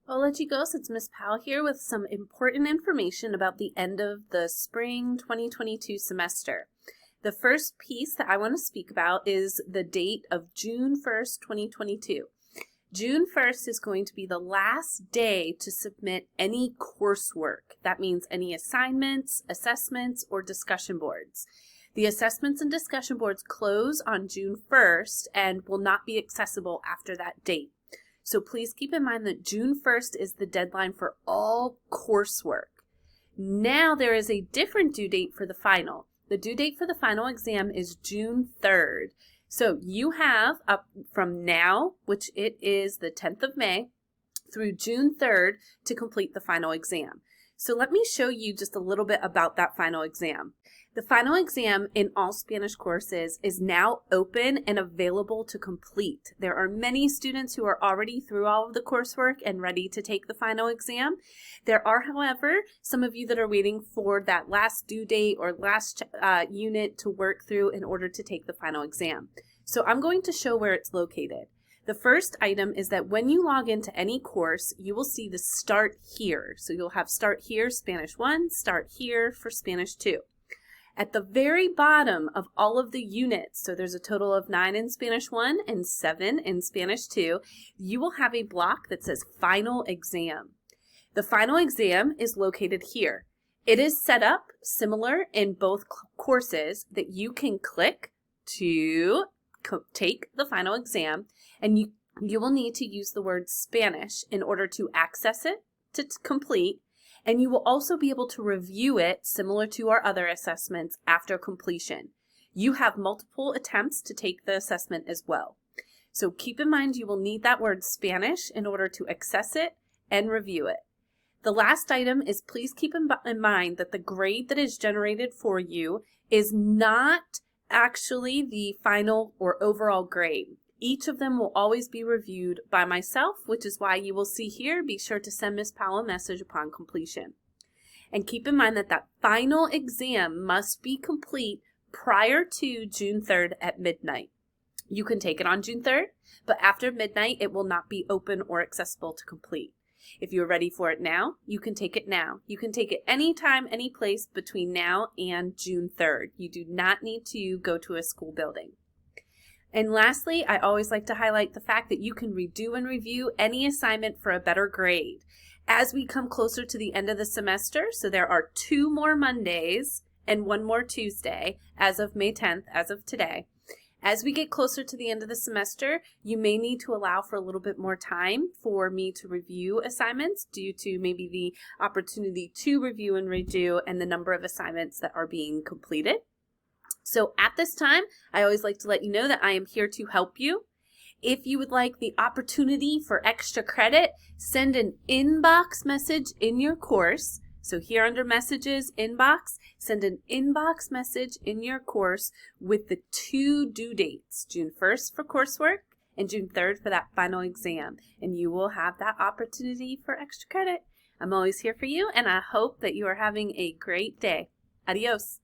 Hola chicos, it's Miss Powell here with some important information about the end of the spring 2022 semester. The first piece that I want to speak about is the date of June 1st, 2022. June 1st is going to be the last day to submit any coursework. That means any assignments, assessments, or discussion boards. The assessments and discussion boards close on June 1st and will not be accessible after that date. So please keep in mind that June 1st is the deadline for all coursework. Now there is a different due date for the final. The due date for the final exam is June 3rd. So you have up from now, which it is the 10th of May, through June 3rd to complete the final exam. So let me show you just a little bit about that final exam. The final exam in all Spanish courses is now open and available to complete. There are many students who are already through all of the coursework and ready to take the final exam. There are, however, some of you that are waiting for that last due date or last unit to work through in order to take the final exam. So I'm going to show where it's located. The first item is that when you log into any course, you will see the Start Here. So you'll have Start Here, Spanish 1, Start Here for Spanish 2. At the very bottom of all of the units, so there's a total of 9 in Spanish 1 and 7 in Spanish 2, you will have a block that says Final Exam. The final exam is located here. It is set up similar in both courses that you can click to take the final exam, and you will need to use the word Spanish in order to access it to complete. And you will also be able to review it similar to our other assessments after completion. You have multiple attempts to take the assessment as well. So keep in mind you will need that word Spanish in order to access it and review it. The last item is please keep in mind that the grade that is generated for you is not actually the final or overall grade. Each of them will always be reviewed by myself, which is why you will see here, be sure to send Miss Powell a message upon completion. And keep in mind that that final exam must be complete prior to June 3rd at midnight. You can take it on June 3rd, but after midnight, it will not be open or accessible to complete. If you're ready for it now, you can take it now. You can take it anytime, any place between now and June 3rd. You do not need to go to a school building. And lastly, I always like to highlight the fact that you can redo and review any assignment for a better grade. As we come closer to the end of the semester, so there are 2 more Mondays and 1 more Tuesday as of May 10th, as of today. As we get closer to the end of the semester, you may need to allow for a little bit more time for me to review assignments due to maybe the opportunity to review and redo and the number of assignments that are being completed. So at this time, I always like to let you know that I am here to help you. If you would like the opportunity for extra credit, send an inbox message in your course. So here under Messages, Inbox, send an inbox message in your course with the 2 due dates, June 1st for coursework and June 3rd for that final exam. And you will have that opportunity for extra credit. I'm always here for you, and I hope that you are having a great day. Adios.